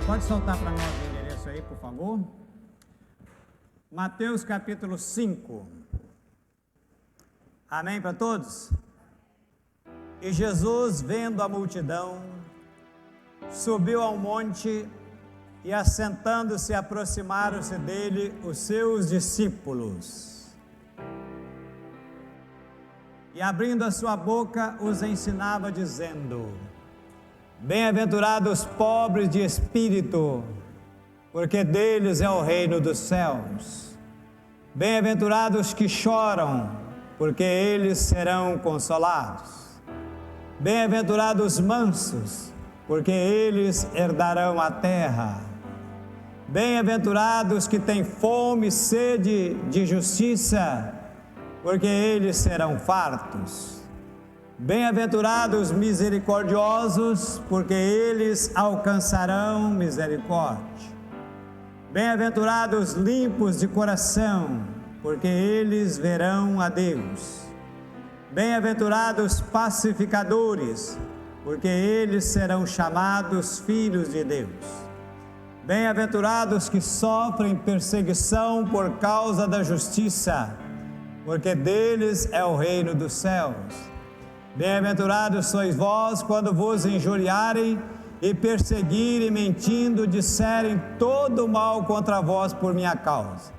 Pode soltar para nós o endereço aí, por favor. Mateus capítulo 5. Amém para todos? E Jesus, vendo a multidão, subiu ao monte e, assentando-se, aproximaram-se dele os seus discípulos. E, abrindo a sua boca, os ensinava, dizendo: Bem-aventurados os pobres de espírito, porque deles é o reino dos céus. Bem-aventurados os que choram, porque eles serão consolados. Bem-aventurados os mansos, porque eles herdarão a terra. Bem-aventurados que têm fome e sede de justiça, porque eles serão fartos. Bem-aventurados misericordiosos, porque eles alcançarão misericórdia. Bem-aventurados limpos de coração, porque eles verão a Deus. Bem-aventurados pacificadores, porque eles serão chamados filhos de Deus. Bem-aventurados que sofrem perseguição por causa da justiça, porque deles é o reino dos céus. Bem-aventurados sois vós quando vos injuriarem e perseguirem, mentindo, disserem todo mal contra vós por minha causa.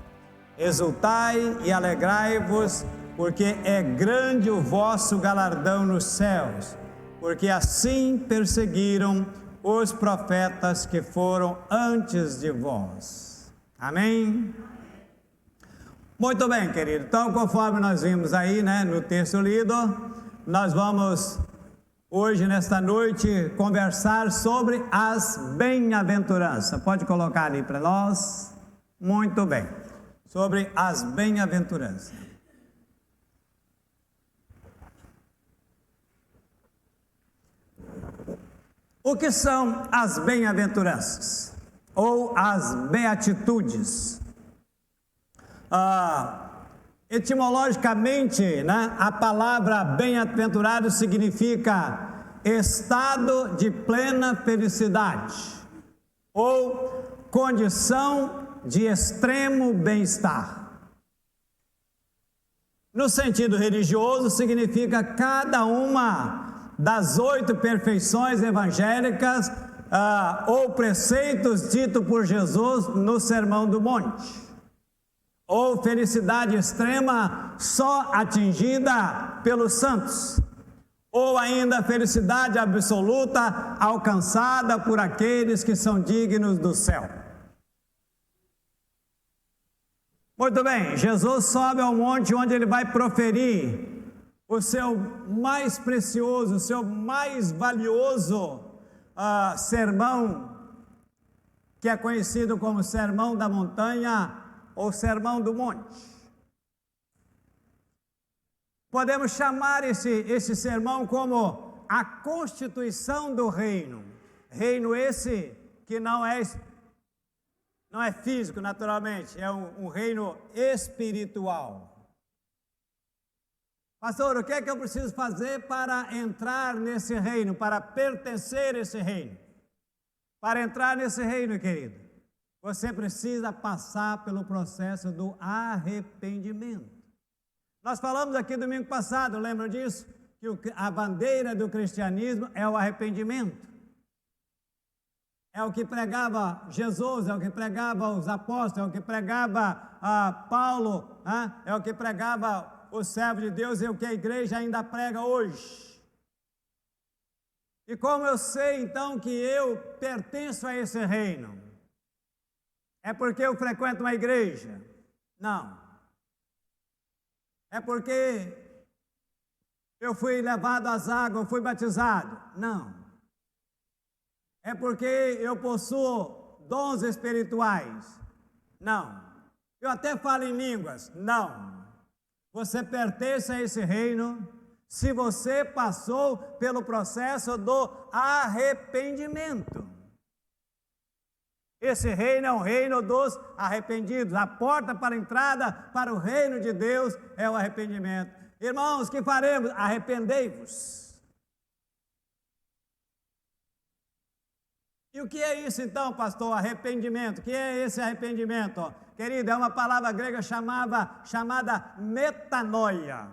Exultai e alegrai-vos, porque é grande o vosso galardão nos céus, porque assim perseguiram os profetas que foram antes de vós. Amém? Muito bem, querido. Então, conforme nós vimos aí, no texto lido, nós vamos hoje, nesta noite, conversar sobre as bem-aventuranças. Pode colocar ali para nós? Muito bem. Sobre as bem-aventuranças. O que são as bem-aventuranças? Ou as beatitudes? Etimologicamente, a palavra bem-aventurado significa estado de plena felicidade ou condição de extremo bem-estar. No sentido religioso, significa cada uma das 8 perfeições evangélicas ou preceitos ditos por Jesus no Sermão do Monte. Ou felicidade extrema só atingida pelos santos, ou ainda felicidade absoluta alcançada por aqueles que são dignos do céu. Muito bem, Jesus sobe ao monte onde ele vai proferir o seu mais precioso, o seu mais valioso sermão, que é conhecido como Sermão da Montanha, ou Sermão do Monte. Podemos chamar esse sermão como a constituição do reino. Reino esse que não é físico, naturalmente, é um reino espiritual. Pastor, o que é que eu preciso fazer para entrar nesse reino, para pertencer a esse reino? Para entrar nesse reino, querido, você precisa passar pelo processo do arrependimento. Nós falamos aqui domingo passado, lembram disso? Que a bandeira do cristianismo é o arrependimento. É o que pregava Jesus, é o que pregava os apóstolos, é o que pregava Paulo, é o que pregava o servo de Deus, é o que a igreja ainda prega hoje. E como eu sei então que eu pertenço a esse reino? É porque eu frequento uma igreja? Não. É porque eu fui levado às águas, eu fui batizado? Não. É porque eu possuo dons espirituais? Não. Eu até falo em línguas? Não. Você pertence a esse reino se você passou pelo processo do arrependimento. Esse reino é o reino dos arrependidos. A porta para a entrada para o reino de Deus é o arrependimento. Irmãos, que faremos? Arrependei-vos. E o que é isso então, pastor? Arrependimento. O que é esse arrependimento? Querido, é uma palavra grega chamada metanoia,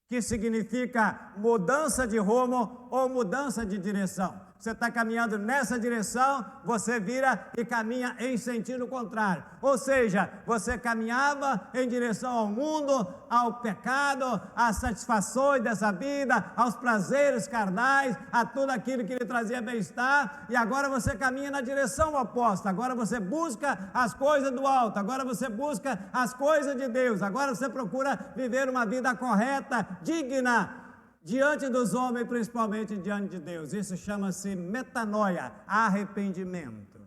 que significa mudança de rumo ou mudança de direção. Você está caminhando nessa direção, você vira e caminha em sentido contrário. Ou seja, você caminhava em direção ao mundo, ao pecado, às satisfações dessa vida, aos prazeres carnais, a tudo aquilo que lhe trazia bem-estar, e agora você caminha na direção oposta. Agora você busca as coisas do alto, agora você busca as coisas de Deus, agora você procura viver uma vida correta, digna, diante dos homens, principalmente diante de Deus. Isso chama-se metanoia, arrependimento.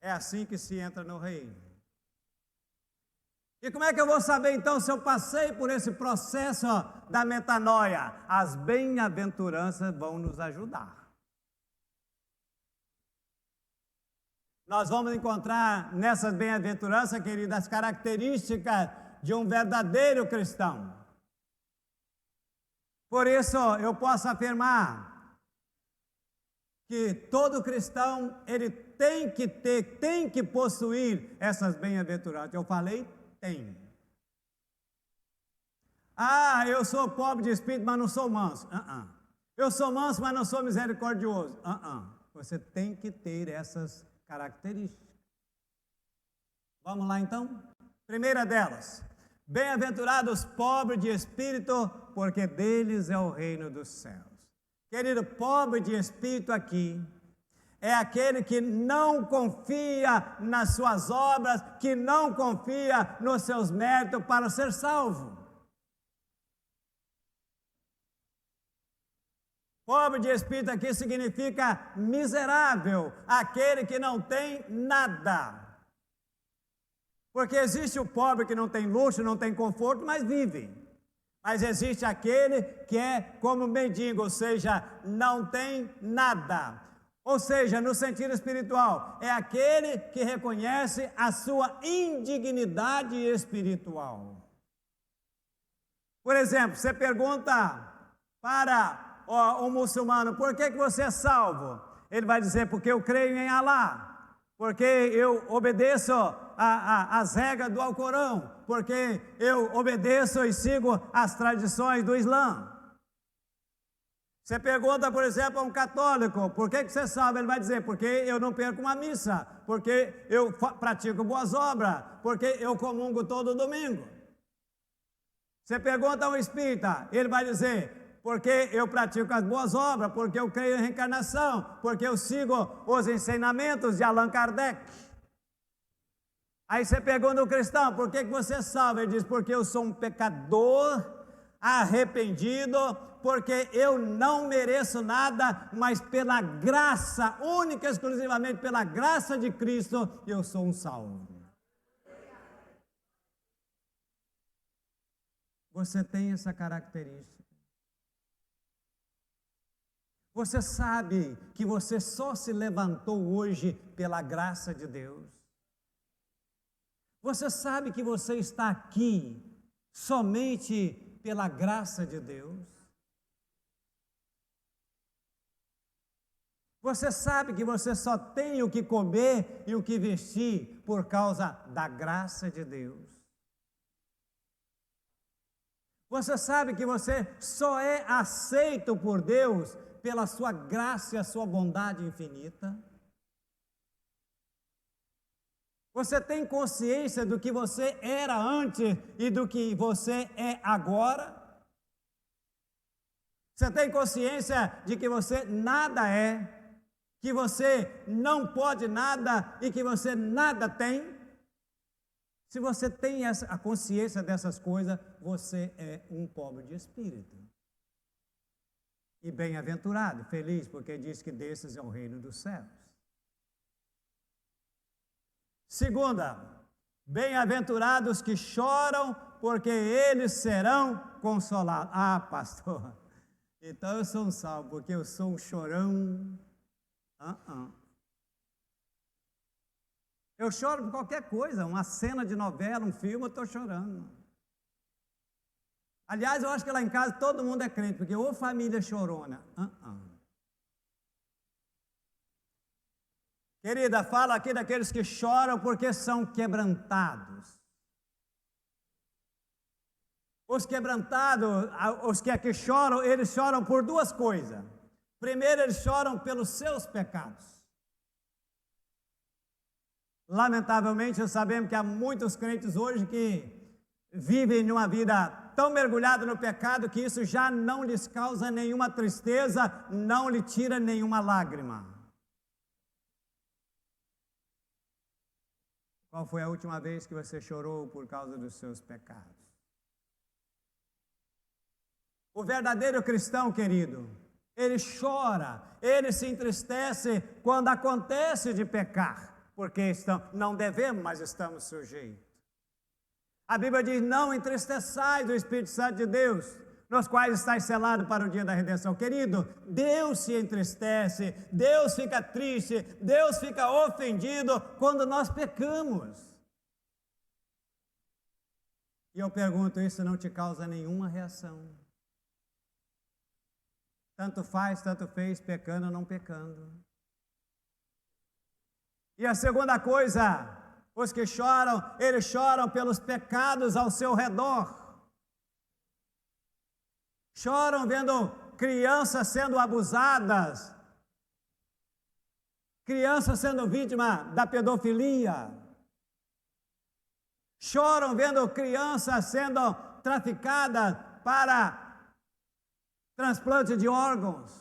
É assim que se entra no reino. E como é que eu vou saber então se eu passei por esse processo da metanoia? As bem-aventuranças vão nos ajudar. Nós vamos encontrar nessas bem-aventuranças, queridas, as características de um verdadeiro cristão. Por isso, eu posso afirmar que todo cristão, ele tem que possuir essas bem-aventuranças. Eu falei, tem. Ah, eu sou pobre de espírito, mas não sou manso. Eu sou manso, mas não sou misericordioso. Você tem que ter essas características. Vamos lá, então? Primeira delas. Bem-aventurados pobres de espírito, porque deles é o reino dos céus. Querido, pobre de espírito aqui é aquele que não confia nas suas obras, que não confia nos seus méritos para ser salvo. Pobre de espírito aqui significa miserável, aquele que não tem nada. Porque existe o pobre que não tem luxo, não tem conforto, mas vive. Mas existe aquele que é como mendigo, ou seja, não tem nada. Ou seja, no sentido espiritual, é aquele que reconhece a sua indignidade espiritual. Por exemplo, você pergunta para um muçulmano, por que você é salvo? Ele vai dizer, porque eu creio em Alá, porque eu obedeço as regras do Alcorão, porque eu obedeço e sigo as tradições do Islã. Você pergunta, por exemplo, a um católico, por que você é salvo? Ele vai dizer, porque eu não perco uma missa, porque eu pratico boas obras, porque eu comungo todo domingo. Você pergunta a um espírita, ele vai dizer, porque eu pratico as boas obras, porque eu creio em reencarnação, porque eu sigo os ensinamentos de Allan Kardec. Aí você pergunta ao cristão, por que você é salvo? Ele diz, porque eu sou um pecador, arrependido, porque eu não mereço nada, mas pela graça, única e exclusivamente pela graça de Cristo, eu sou um salvo. Você tem essa característica. Você sabe que você só se levantou hoje pela graça de Deus. Você sabe que você está aqui somente pela graça de Deus. Você sabe que você só tem o que comer e o que vestir por causa da graça de Deus. Você sabe que você só é aceito por Deus pela sua graça e a sua bondade infinita. Você tem consciência do que você era antes e do que você é agora? Você tem consciência de que você nada é, que você não pode nada e que você nada tem? Se você tem a consciência dessas coisas, você é um pobre de espírito. E bem-aventurado, feliz, porque diz que desses é o reino dos céus. Segunda, bem-aventurados que choram, porque eles serão consolados. Ah, pastor, então eu sou um salvo, porque eu sou um chorão. Eu choro por qualquer coisa, uma cena de novela, um filme, eu estou chorando. Aliás, eu acho que lá em casa todo mundo é crente, porque ou família chorona. Querida, fala aqui daqueles que choram porque são quebrantados. Os quebrantados, os que aqui choram, eles choram por duas coisas. Primeiro, eles choram pelos seus pecados. Lamentavelmente, sabemos que há muitos crentes hoje que vivem uma vida tão mergulhada no pecado que isso já não lhes causa nenhuma tristeza, não lhe tira nenhuma lágrima. Qual foi a última vez que você chorou por causa dos seus pecados? O verdadeiro cristão, querido, ele chora, ele se entristece quando acontece de pecar, porque não devemos, mas estamos sujeitos. A Bíblia diz, não entristeçais o Espírito Santo de Deus, nos quais estáis selados para o dia da redenção. Querido, Deus se entristece, Deus fica triste, Deus fica ofendido quando nós pecamos. E eu pergunto, isso não te causa nenhuma reação? Tanto faz, tanto fez, pecando ou não pecando. E a segunda coisa, os que choram, eles choram pelos pecados ao seu redor. Choram vendo crianças sendo abusadas, crianças sendo vítimas da pedofilia. Choram vendo crianças sendo traficadas para transplante de órgãos.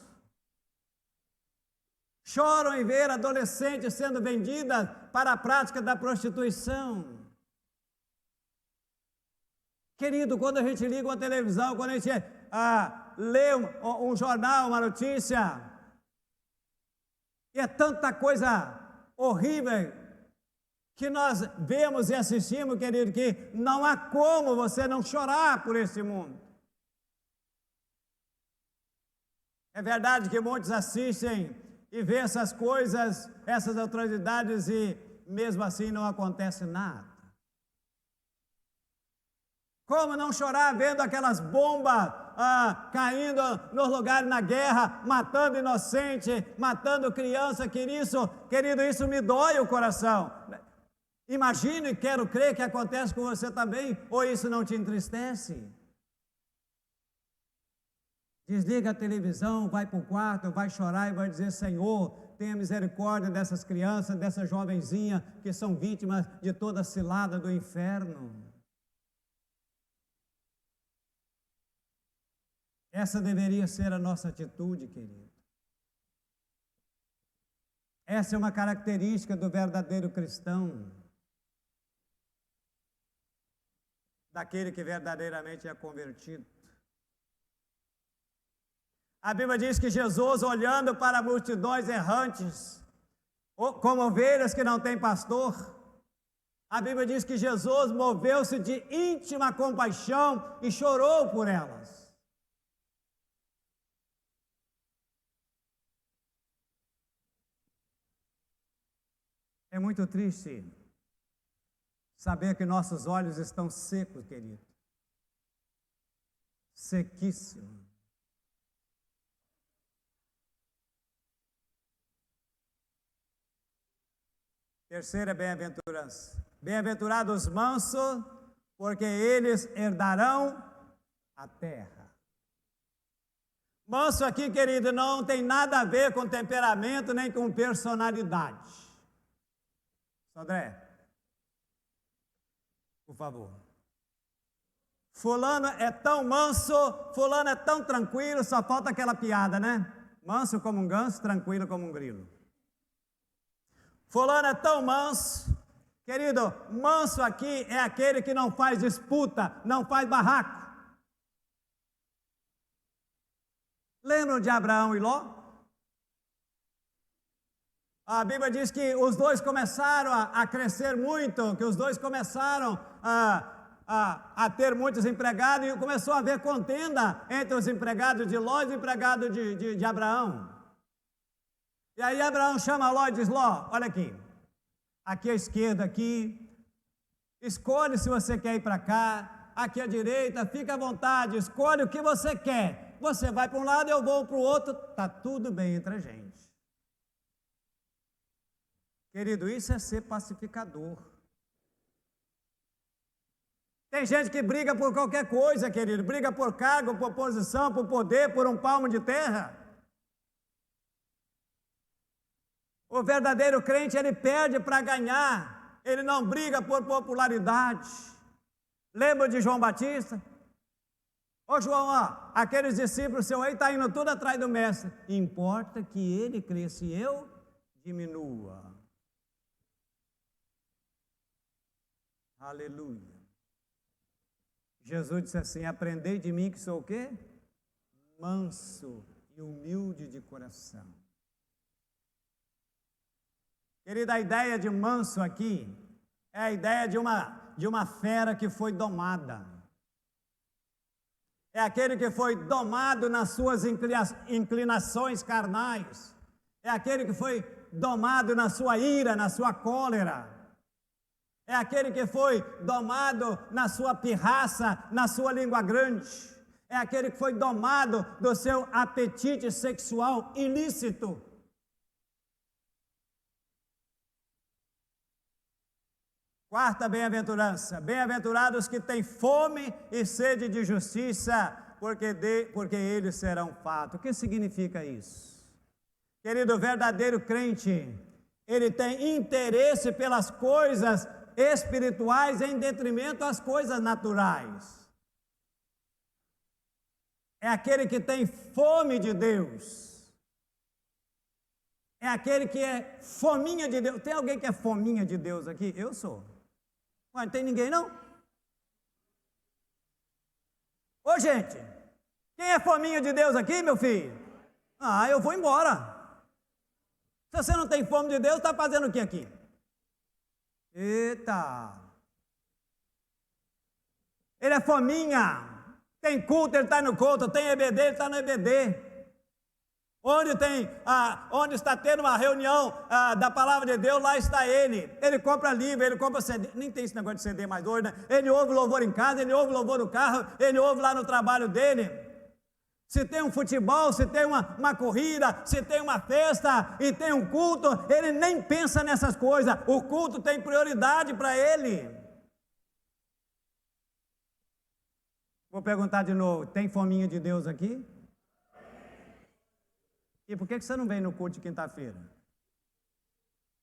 Choram em ver adolescentes sendo vendidas para a prática da prostituição. Querido, quando a gente liga uma televisão, quando a gente lê um jornal, uma notícia, e é tanta coisa horrível que nós vemos e assistimos, querido, que não há como você não chorar por esse mundo. É verdade que muitos assistem e vê essas coisas, essas atrocidades, e mesmo assim não acontece nada. Como não chorar vendo aquelas bombas caindo nos lugares na guerra, matando inocente, matando criança, querido, isso me dói o coração. Imagino e quero crer que acontece com você também, ou isso não te entristece? Desliga a televisão, vai para o quarto, vai chorar e vai dizer, Senhor, tenha misericórdia dessas crianças, dessa jovenzinha que são vítimas de toda a cilada do inferno. Essa deveria ser a nossa atitude, querido. Essa é uma característica do verdadeiro cristão, daquele que verdadeiramente é convertido. A Bíblia diz que Jesus, olhando para multidões errantes, como ovelhas que não têm pastor, a Bíblia diz que Jesus moveu-se de íntima compaixão e chorou por elas. É muito triste saber que nossos olhos estão secos, querido. Sequíssimos. Terceira bem-aventurança. Bem-aventurados os mansos, porque eles herdarão a terra. Manso aqui, querido, não tem nada a ver com temperamento nem com personalidade. André, por favor. Fulano é tão manso, fulano é tão tranquilo, só falta aquela piada, né? Manso como um ganso, tranquilo como um grilo. Fulano é tão manso, querido, manso aqui é aquele que não faz disputa, não faz barraco. Lembram de Abraão e Ló? A Bíblia diz que os dois começaram a crescer muito, que os dois começaram a ter muitos empregados, e começou a haver contenda entre os empregados de Ló e os empregados de Abraão. E aí Abraão chama Ló e diz, Ló, olha aqui à esquerda, escolhe se você quer ir para cá, aqui à direita, fica à vontade, escolhe o que você quer. Você vai para um lado, eu vou para o outro, está tudo bem entre a gente. Querido, isso é ser pacificador. Tem gente que briga por qualquer coisa, querido. Briga por cargo, por posição, por poder, por um palmo de terra. O verdadeiro crente, ele perde para ganhar. Ele não briga por popularidade. Lembra de João Batista? Ô João, ó, aqueles discípulos seus aí estão indo tudo atrás do mestre. Importa que ele cresça e eu diminua. Aleluia. Jesus disse assim: aprendei de mim que sou o quê? Manso e humilde de coração. Querida, a ideia de manso aqui é a ideia de uma fera que foi domada. É aquele que foi domado nas suas inclinações carnais. É aquele que foi domado na sua ira, na sua cólera. É aquele que foi domado na sua pirraça, na sua língua grande. É aquele que foi domado do seu apetite sexual ilícito. Quarta bem-aventurança: bem-aventurados que têm fome e sede de justiça, porque eles serão fartos. O que significa isso? Querido, o verdadeiro crente, ele tem interesse pelas coisas espirituais em detrimento às coisas naturais. É aquele que tem fome de Deus. É aquele que é fominha de Deus. Tem alguém que é fominha de Deus aqui? Eu sou. Mas não tem ninguém, não? Ô, gente, quem é fominha de Deus aqui, meu filho? Ah, eu vou embora. Se você não tem fome de Deus, está fazendo o que aqui? Eita! Ele é fominha. Tem culto, ele está no culto. Tem EBD, ele está no EBD. Onde está tendo uma reunião da palavra de Deus, lá está ele. Ele compra livro, ele compra CD. Nem tem esse negócio de CD mais hoje, né? Ele ouve louvor em casa, ele ouve louvor no carro, ele ouve lá no trabalho dele. Se tem um futebol, se tem uma corrida, se tem uma festa e tem um culto, ele nem pensa nessas coisas. O culto tem prioridade para ele. Vou perguntar de novo: tem fominha de Deus aqui? E por que você não vem no culto de quinta-feira?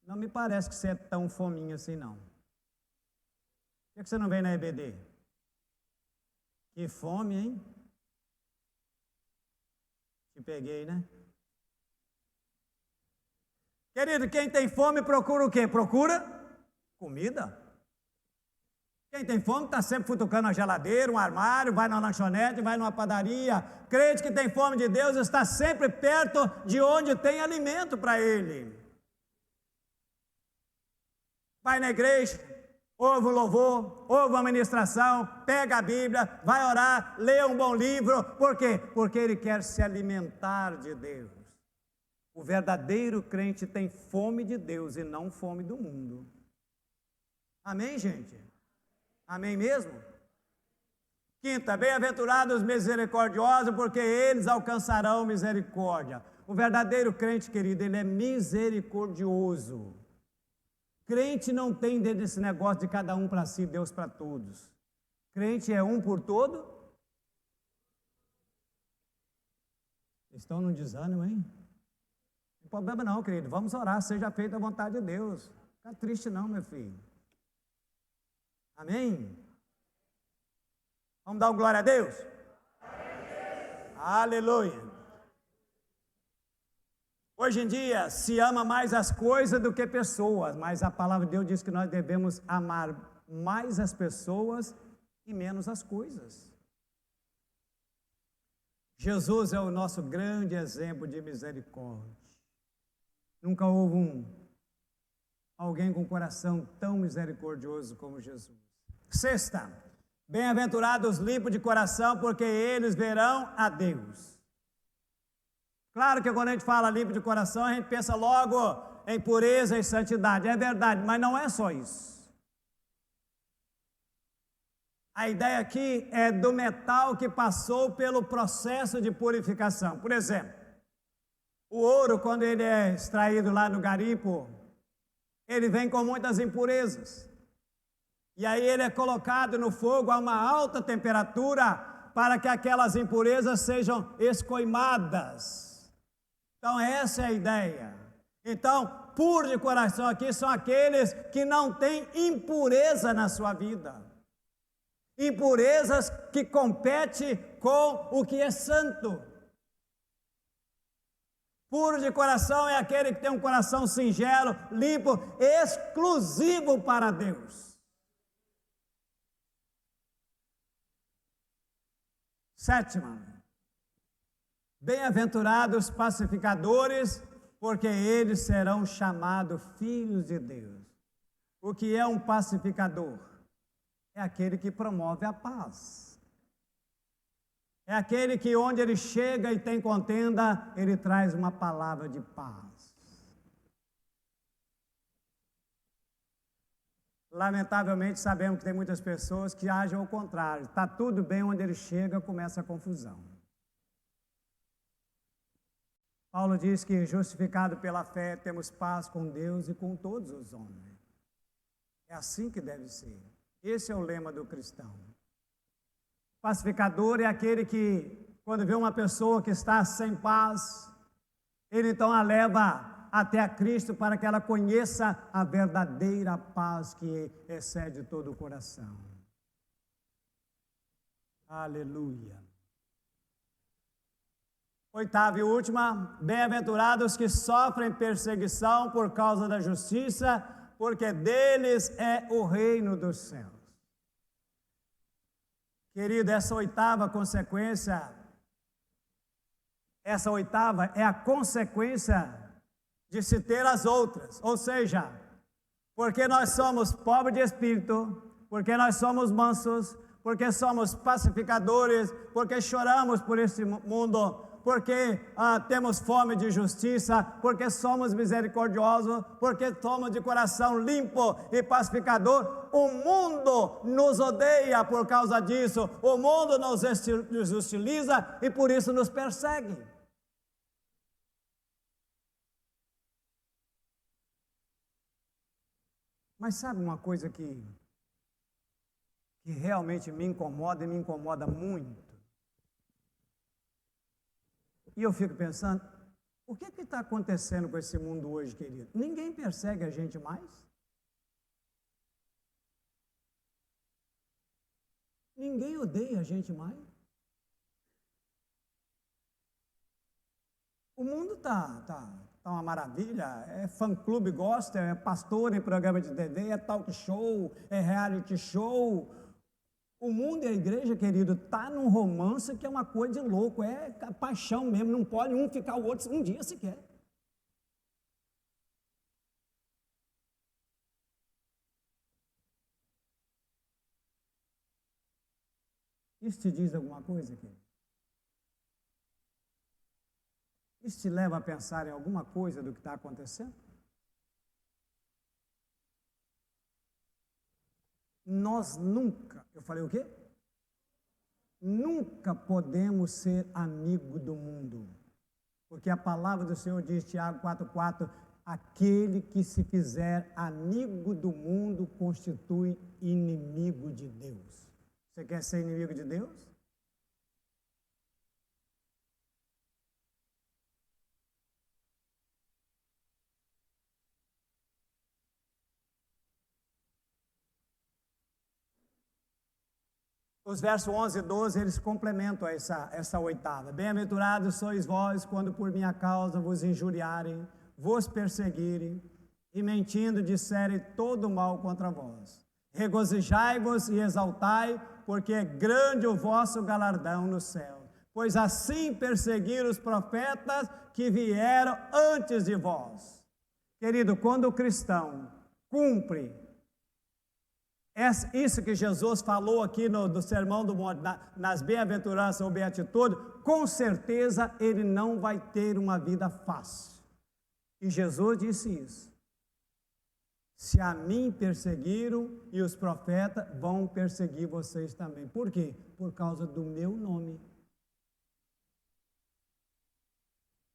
Não me parece que você é tão fominha assim, não. Por que você não vem na EBD? Que fome, hein? Te peguei, né? Querido, quem tem fome procura o quê? Procura comida. Quem tem fome está sempre futucando a geladeira, um armário, vai na lanchonete, vai numa padaria. Crente que tem fome de Deus está sempre perto de onde tem alimento para ele. Vai na igreja, ouve o louvor, ouve a ministração, pega a Bíblia, vai orar, lê um bom livro. Por quê? Porque ele quer se alimentar de Deus. O verdadeiro crente tem fome de Deus e não fome do mundo. Amém, gente? Amém mesmo? Quinta, bem-aventurados misericordiosos, porque eles alcançarão misericórdia. O verdadeiro crente, querido, ele é misericordioso. Crente não tem dentro desse negócio de cada um para si, Deus para todos. Crente é um por todo. Estão num desânimo, hein? Não tem problema não, querido. Vamos orar, seja feita a vontade de Deus. Não fica triste não, meu filho. Amém? Vamos dar um glória a Deus? Aleluia. Hoje em dia se ama mais as coisas do que pessoas, mas a palavra de Deus diz que nós devemos amar mais as pessoas e menos as coisas. Jesus é o nosso grande exemplo de misericórdia. Nunca houve alguém com um coração tão misericordioso como Jesus. Sexta, bem-aventurados limpos de coração, porque eles verão a Deus. Claro que quando a gente fala limpo de coração, a gente pensa logo em pureza e santidade. É verdade, mas não é só isso. A ideia aqui é do metal que passou pelo processo de purificação. Por exemplo, o ouro, quando ele é extraído lá no garimpo, ele vem com muitas impurezas. E aí ele é colocado no fogo a uma alta temperatura para que aquelas impurezas sejam escoimadas. Então essa é a ideia. Então, puros de coração aqui são aqueles que não têm impureza na sua vida. Impurezas que competem com o que é santo. Puro de coração é aquele que tem um coração singelo, limpo, exclusivo para Deus. Sétima, bem-aventurados pacificadores, porque eles serão chamados filhos de Deus. O que é um pacificador? É aquele que promove a paz. É aquele que onde ele chega e tem contenda, ele traz uma palavra de paz. Lamentavelmente sabemos que tem muitas pessoas que agem ao contrário. Está tudo bem, onde ele chega, começa a confusão. Paulo diz que justificado pela fé temos paz com Deus e com todos os homens. É assim que deve ser. Esse é o lema do cristão. Pacificador é aquele que, quando vê uma pessoa que está sem paz, ele então a leva até a Cristo para que ela conheça a verdadeira paz que excede todo o coração. Aleluia. Oitava e última, bem-aventurados que sofrem perseguição por causa da justiça, porque deles é o reino dos céus. Querido, essa oitava é a consequência de se ter as outras, ou seja, porque nós somos pobres de espírito, porque nós somos mansos, porque somos pacificadores, porque choramos por este mundo, porque temos fome de justiça, porque somos misericordiosos, porque somos de coração limpo e pacificador. O mundo nos odeia por causa disso, o mundo nos hostiliza e por isso nos persegue. Mas sabe uma coisa que realmente me incomoda e me incomoda muito? E eu fico pensando, o que está acontecendo com esse mundo hoje, querido? Ninguém persegue a gente mais? Ninguém odeia a gente mais? O mundo está uma maravilha, é fã-clube gospel, é pastor em programa de TV, é talk show, é reality show. O mundo e a igreja, querido, está num romance que é uma coisa de louco, é paixão mesmo, não pode um ficar o outro um dia sequer. Isso te diz alguma coisa, querido? Isso te leva a pensar em alguma coisa do que está acontecendo? Nós nunca, eu falei o quê? Nunca podemos ser amigo do mundo. Porque a palavra do Senhor diz, Tiago 4,4, aquele que se fizer amigo do mundo constitui inimigo de Deus. Você quer ser inimigo de Deus? Os versos 11 e 12, eles complementam essa oitava. Bem-aventurados sois vós, quando por minha causa vos injuriarem, vos perseguirem, e mentindo disserem todo mal contra vós. Regozijai-vos e exaltai, porque é grande o vosso galardão no céu. Pois assim perseguiram os profetas que vieram antes de vós. Querido, quando o cristão cumpre isso que Jesus falou aqui no Sermão do Monte, nas bem-aventuranças ou beatitude, com certeza ele não vai ter uma vida fácil. E Jesus disse isso. Se a mim perseguiram, e os profetas vão perseguir vocês também. Por quê? Por causa do meu nome.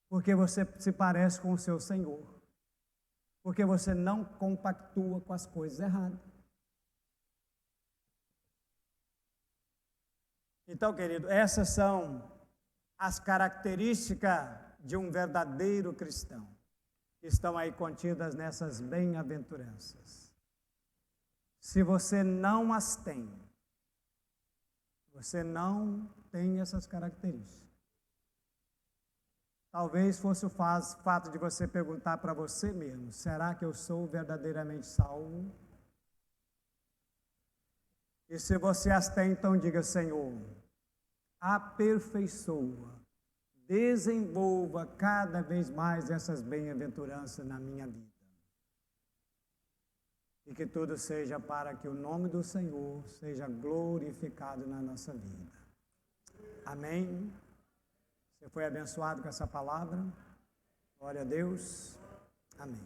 Porque você se parece com o seu Senhor. porque você não compactua com as coisas erradas. Então, querido, essas são as características de um verdadeiro cristão, que estão aí contidas nessas bem-aventuranças. Se você não as tem, você não tem essas características. Talvez fosse o fato de você perguntar para você mesmo: será que eu sou verdadeiramente salvo? E se você as tem, então diga: Senhor, aperfeiçoa, desenvolva cada vez mais essas bem-aventuranças na minha vida. E que tudo seja para que o nome do Senhor seja glorificado na nossa vida. Amém? Você foi abençoado com essa palavra? Glória a Deus. Amém.